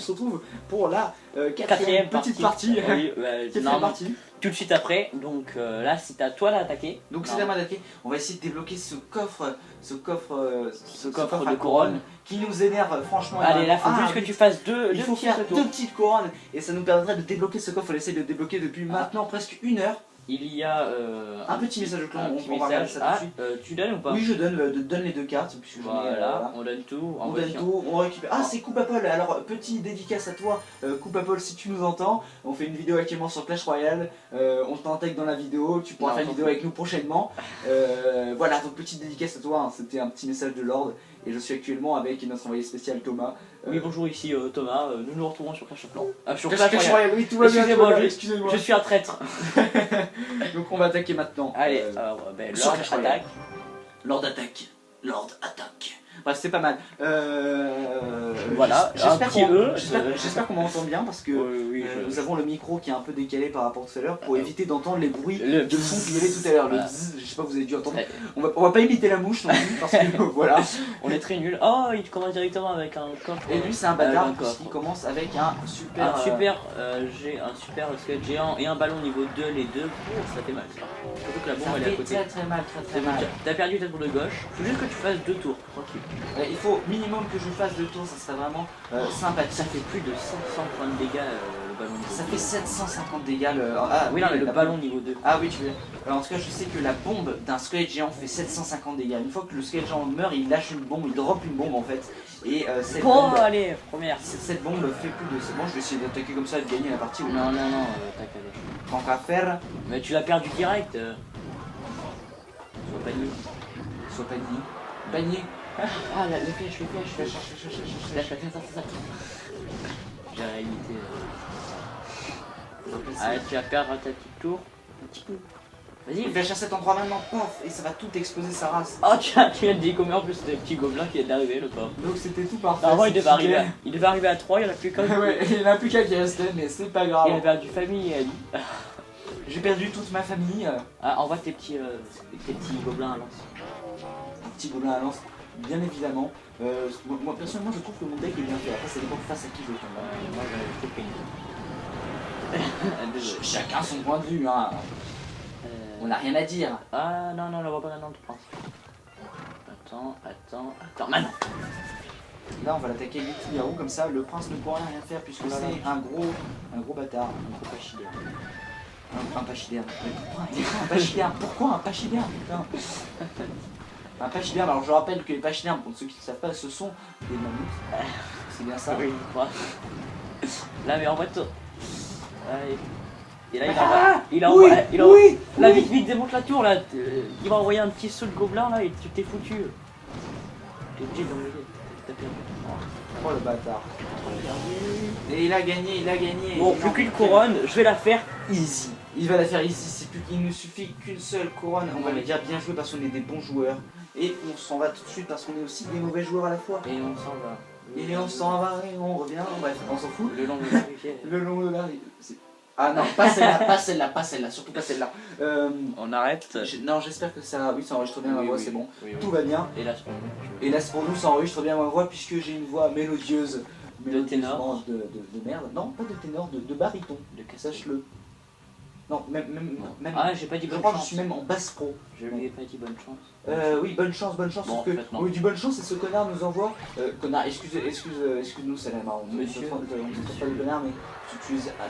se retrouve pour la quatrième petite partie. Oui, Quatrième partie. Tout de suite après, donc là c'est à toi d'attaquer. Donc c'est à moi d'attaquer. On va essayer de débloquer ce coffre de couronne qui nous énerve franchement. Allez, là faut juste que tu fasses deux petites couronnes et ça nous permettrait de débloquer ce coffre. On essaie de le débloquer depuis maintenant presque 1 heure. Il y a un petit message de clan, on va regarder ça tout de suite. Tu donnes ou pas? Oui, je donne les 2 cartes. Puisque voilà, on donne tout. On donne tout, on récupère. Ah, c'est Coupe Apple. Alors, petit dédicace à toi, Coupe Apple, si tu nous entends. On fait une vidéo actuellement sur Clash Royale. On t'intègre dans la vidéo. Tu pourras faire une vidéo avec nous prochainement. Voilà, donc petite dédicace à toi. Hein. C'était un petit message de Lord. Et je suis actuellement avec notre envoyé spécial Thomas. Oui, bonjour, ici Thomas. Nous nous retrouvons sur Clash of sur Clash Royale, oui, tout va bien. Excusez-moi, je suis un traître. Donc, on va attaquer maintenant. Allez, Lord attaque. Lord attaque. Lord attaque. Bref, c'est pas mal. Voilà, j'espère qu'on m'entend bien parce que nous avons le micro qui est un peu décalé par rapport à tout à l'heure pour éviter d'entendre les bruits de fond qu'il y avait tout à l'heure. Le zzz, je sais pas, vous avez dû entendre. On va pas imiter la mouche non plus parce que voilà. On est très nuls. Oh, il commence directement avec un coffre. Et lui, c'est un bâtard qui commence avec un super squelette géant et un ballon niveau 2, les deux. Oh, ça fait mal ça. Surtout que la bombe elle est à côté. Très mal. T'as perdu ta tour de gauche. Faut juste que tu fasses 2 tours, tranquille. Il faut minimum que je fasse 2 tours, ça serait vraiment sympathique. Ça fait plus de 500 points de dégâts le ballon niveau 2. Ça fait 750 dégâts oui, non, mais le ballon niveau 2. Ah oui, tu veux. Alors, en tout cas, je sais que la bombe d'un squelette géant fait 750 dégâts. Une fois que le squelette géant meurt, il lâche une bombe, il drop une bombe en fait. Et cette bombe. Allez, première. Cette bombe fait plus de. C'est bon, je vais essayer d'attaquer comme ça et de gagner la partie. Non, t'as tant qu'à faire. Mais tu l'as perdu direct. Sois panier. Ah, les flèches. Ça. J'ai réalité. Allez, tu vas perdre ta petite tour. Un petit peu. Vas-y. Il va chercher cet endroit maintenant, paf, et ça va tout exploser sa race. Oh, tu viens de dire combien en plus c'était le petit gobelin qui est arrivé, le pauvre. Donc c'était tout parfait. Avant, il devait arriver à 3, il n'y en a plus qu'un. Ouais, il n'y en a plus qu'un qui restait, mais c'est pas grave. Il a perdu famille et Ali. J'ai perdu toute ma famille. Ah, envoie tes petits gobelins à lance. Un petit gobelin à lance, bien évidemment. Moi personnellement, je trouve que mon deck est bien fait. Après, ça dépend face à qui je tombe. Moi, je trouve que chacun son point de vue, hein. On n'a rien à dire. Ah non, on la voit pas maintenant, le prince. Attends, maintenant. Là, on va l'attaquer avec les Figaro, comme ça, le prince ne pourra rien faire puisque c'est un gros bâtard, un gros pachyderme. Un pachyderme. Pourquoi un pachyderme, putain? Un pachyderme, alors je rappelle que les pachydermes, pour ceux qui ne savent pas, ce sont des mammouths. C'est bien ça? Oui, je crois. Là, mais en fait. Allez. Et là, il envoie. Là, vite, démonte la tour là. Il va envoyer un petit saut de gobelin là et tu t'es foutu. T'es obligé d'envoyer. T'as perdu. Oh le bâtard. Et il a gagné. Bon, plus qu'une couronne, je vais la faire easy. Il va la faire easy, il ne suffit qu'une seule couronne. On va lui dire bien joué parce qu'on est des bons joueurs. Et on s'en va tout de suite parce qu'on est aussi des mauvais joueurs à la fois. Et on s'en va. Et on revient, bref, on s'en fout. Le long de la rivière. Le long de la rivière. Ah non, pas celle-là, surtout pas celle-là. On arrête. Non, j'espère que ça enregistre bien ma voix, c'est bon. Oui. Tout va bien. Hélas pour nous, ça enregistre bien ma voix puisque j'ai une voix mélodieuse. De ténor. De merde. Non, pas de ténor, de baryton. Sache-le. Non, même. Ah, j'ai pas dit bonne chance. Je crois que je suis même en basse pro. Je lui ai pas dit bonne chance. Oui, bonne chance. Bon, oui, du bonne chance, et ce connard nous envoie. Connard, excuse-nous, c'est la marron. Monsieur. On ne te traite pas de connard, mais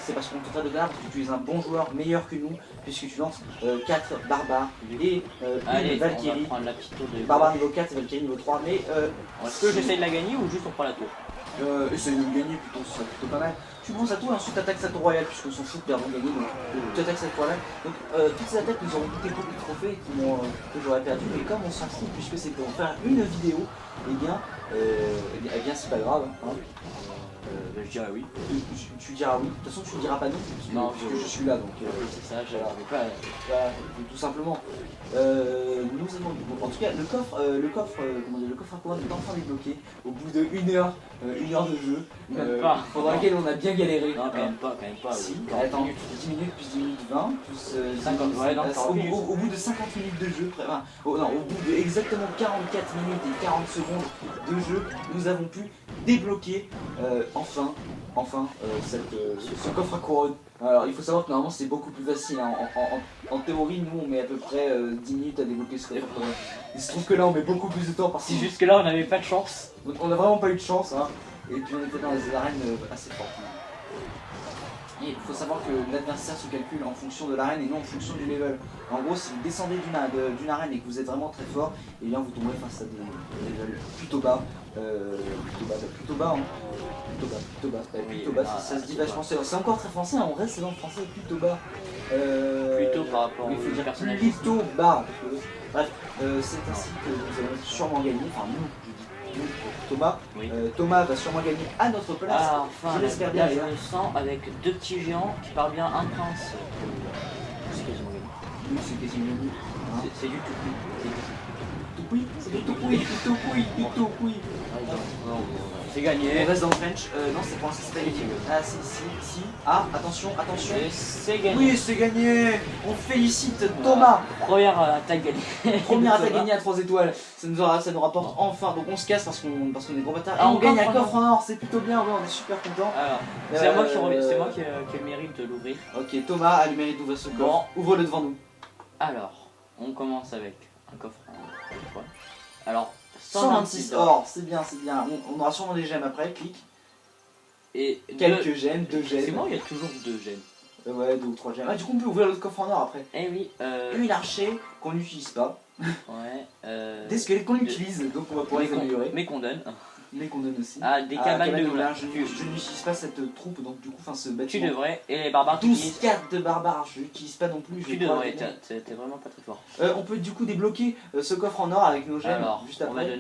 c'est parce qu'on te traite de connard, parce que tu es un bon joueur, meilleur que nous, puisque tu lances 4 barbares et une Valkyrie. Barbare niveau 4 et Valkyrie niveau 3. Mais est-ce que j'essaie de la gagner ou juste on prend la tour? Essaye de le gagner plutôt, ce serait plutôt pas mal. Tu prends sa tour et ensuite t'attaques sa tour royale, puisqu'on s'en fout de perdre ou gagner, donc tu attaques sa tour royale. Donc toutes ces attaques nous auront coûté beaucoup de trophées que j'aurais perdu, mais comme on s'en fout, puisque c'est pour faire une vidéo, eh bien c'est pas grave. Hein. Je dirais oui. Tu diras oui. De toute façon, tu ne diras pas non. Puisque je suis là, donc. C'est ça, je n'avais pas. Tout simplement. Nous avons. En tout cas, le coffre à couronne est enfin débloqué au bout de 1 heure de jeu. Pendant laquelle on a bien galéré. Non, quand même pas. Si, attends, 10 minutes plus 10 minutes 20 plus 50. Ouais, non, au bout de 50 minutes de jeu, au bout de exactement 44 minutes et 40 secondes de jeu, nous avons pu débloquer enfin enfin ce coffre à couronne. Alors il faut savoir que normalement c'est beaucoup plus facile, hein. En théorie nous on met à peu près 10 minutes à débloquer ce coffre à couronne. Il se trouve que là on met beaucoup plus de temps parce que Si jusque là on n'avait pas de chance. donc on a vraiment pas eu de chance, hein. Et puis on était dans des arènes assez fortes. Et il faut savoir que l'adversaire se calcule en fonction de l'arène et non en fonction du level. En gros, si vous descendez d'une arène et que vous êtes vraiment très fort, et bien vous tombez face à des levels plutôt bas. Plutôt bas, hein. Plutôt bas, ça se dit vachement. C'est encore très français, hein, on reste dans le français plutôt bas. Plutôt par rapport il faut au dire personnage. plutôt bas. Bref, c'est ainsi que vous allez sûrement gagner, enfin nous, je dis nous, Thomas. Oui. Thomas va sûrement gagner à notre place. Ah, enfin, je l'espère là, bien. je me sens avec deux petits géants qui parlent bien un prince. C'est quasiment gagné. Oui, c'est quasiment gagné. Hein. C'est du tout cuit. Tout couille. C'est du tout couille, du tout couille, du tout couille. C'est On gagné. reste dans le French. Non, c'est pour l'instant c'est pas gagné. Ah, si. Ah, attention. Et c'est gagné. Oui, c'est gagné. On félicite Thomas. Première attaque gagnée. Première attaque gagnée à 3 étoiles. Ça nous rapporte enfin. Donc on se casse parce qu'on est gros bâtards. Et Ah, on gagne un coffre en coffre en or. C'est plutôt bien. Ouais, on est super content. Alors, c'est moi qui ai le mérite de l'ouvrir. Ok, Thomas a le mérite d'ouvrir ce coffre. Bon. Ouvre-le devant nous. Alors, on commence avec un coffre en or. Alors, 126 or, c'est bien. On aura sûrement des gemmes après, clic. Et Quelques gemmes, 2 gemmes. C'est moi, il y a toujours 2 gemmes. Ouais, 2 ou 3 gemmes. Ah, du coup, on peut ouvrir l'autre coffre en or après. Eh oui, Une archer qu'on n'utilise pas. ouais. Des squelettes qu'on utilise, donc on va pouvoir les améliorer. Mais qu'on donne. Mais qu'on donne aussi. Ah, des cabanes de moulins. moulins. Je n'utilise pas cette troupe, donc du coup, enfin ce Tu bâtiment. devrais. Et les barbares, tu 12 utilises. cartes de barbares, je n'utilise pas non plus. Tu devrais, t'es vraiment pas très fort. On peut du coup débloquer ce coffre en or avec nos gemmes. Alors, juste on après. va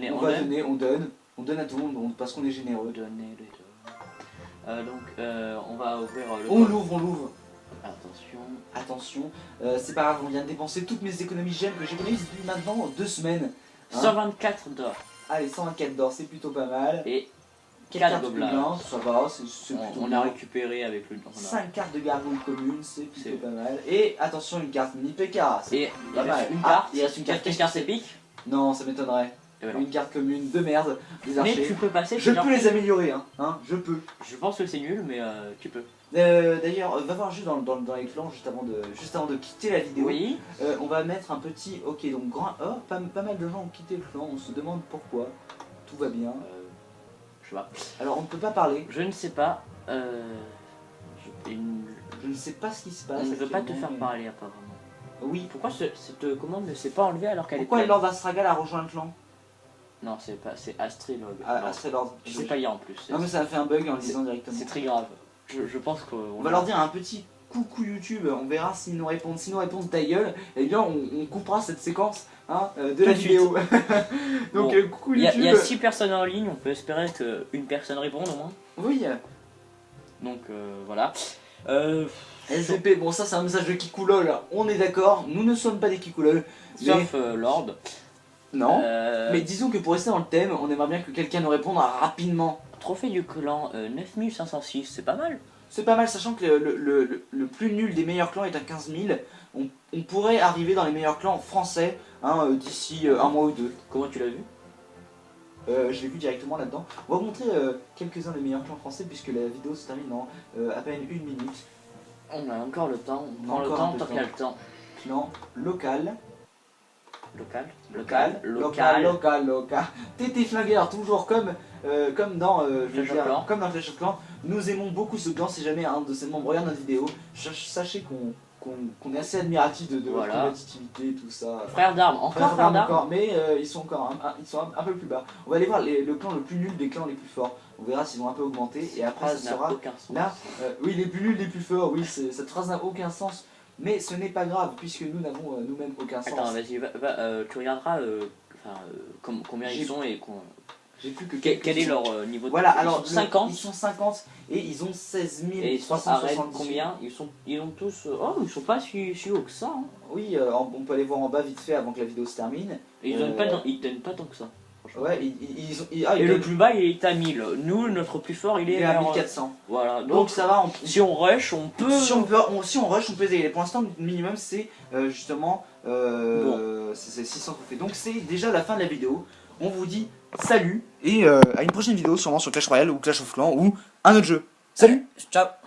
donner, on donne à tout le monde parce qu'on est généreux. Donner les deux. Donc, on va ouvrir le. On l'ouvre. Attention. Attention, c'est pas grave, on vient de dépenser toutes mes économies gemmes que j'ai économisées depuis maintenant 2 semaines. Hein. 124 d'or. Allez, 124 d'or, c'est plutôt pas mal. Et 4 4 cartes de gobelins. gobelins, ça va, c'est plutôt On bien. a récupéré avec le. 5 cartes de gargouilles communes, c'est C'est- plutôt pas mal. Et attention, une carte mini PK. Et il Pas mal. reste une Ah, carte. il reste une carte. Quelle carte épique? Non, ça m'étonnerait. Et voilà. Une carte commune de merde, des Mais archers. tu peux passer. Je c'est-à-dire- peux les améliorer, hein, je peux. Je pense que c'est nul, mais tu peux. D'ailleurs, va voir juste dans les clans juste avant de quitter la vidéo. Oui. On va mettre un petit. Ok, donc grand. Oh, pas mal de gens ont quitté le clan, on se demande pourquoi. Tout va bien. Je sais pas. Alors on ne peut pas parler, Je ne sais pas. je ne sais pas ce qui se passe. On ne veut pas te actuellement, faire mais- parler apparemment. Oui. Pourquoi cette commande ne s'est pas enlevée alors qu'elle est Pourquoi pleine? Lord Astragal a rejoint le clan? Non, c'est pas, c'est Astrilog. Ah, Non, Astrelord. je sais pas lire en plus. Non mais ça a fait un bug en le disant directement. C'est très grave. Je pense qu'on On va leur dire un petit coucou YouTube, on verra s'ils nous répondent. S'ils nous répondent ta gueule, eh bien on coupera cette séquence de la de suite. vidéo. Donc Bon, coucou il YouTube. y a 6 personnes en ligne, on peut espérer qu'une personne réponde au moins. Oui. Donc voilà. SVP, bon ça c'est un message de Kikoulol, on est d'accord, nous ne sommes pas des Kikoulol. Sauf Lord. Non. Euh, Mais disons que pour rester dans le thème, on aimerait bien que quelqu'un nous réponde rapidement. Trophée du clan 9506, c'est pas mal. C'est pas mal, sachant que le plus nul des meilleurs clans est à 15 000. On pourrait arriver dans les meilleurs clans français d'ici un mois ou deux. Comment tu l'as vu? Je l'ai vu directement là-dedans. On va vous montrer quelques-uns des meilleurs clans français puisque la vidéo se termine en à peine 1 minute. On a encore le temps, on prend le encore un temps peu tant de qu'il y a le temps. Clan local. Local. TT Flingueur, toujours comme dans Clash of Clans. comme dans Clash of Clans. Nous aimons beaucoup ce clan. Si jamais un de ses membres regarde notre vidéo, sachez qu'on est assez admiratif de votre Voilà. combativité, tout ça. Frère d'armes, encore frère d'armes. Encore, mais ils sont encore un peu plus bas. On va aller voir le clan le plus nul des clans les plus forts. On verra s'ils vont un peu augmenter et après ça Phrase n'a sera aucun sens. là. Oui, les plus nuls, les plus forts. Oui, cette phrase n'a aucun sens. Mais ce n'est pas grave puisque nous n'avons nous-mêmes aucun sens. Attends, vas-y, tu regarderas combien J'ai- ils sont et J'ai plus que quel est leur niveau de. Voilà, Ils alors sont 50 ils sont 50 et ils ont 16 et ils sont à Rennes 370. combien? Ils ont tous. Oh, ils sont pas si haut que ça. Hein. Oui, on peut aller voir en bas vite fait avant que la vidéo se termine. Et ils donnent pas tant que ça. Franchement. Ouais, ils Et le plus bas il est à 1000. Nous, notre plus fort il il est est à vers, 1400. Voilà, Donc donc ça va, si on rush, on peut. si on rush, on peut les aider. Pour l'instant, le minimum c'est justement c'est 600 trophées. Donc c'est déjà la fin de la vidéo. On vous dit salut et à une prochaine vidéo sûrement sur Clash Royale ou Clash of Clans ou un autre jeu. Salut. Ciao.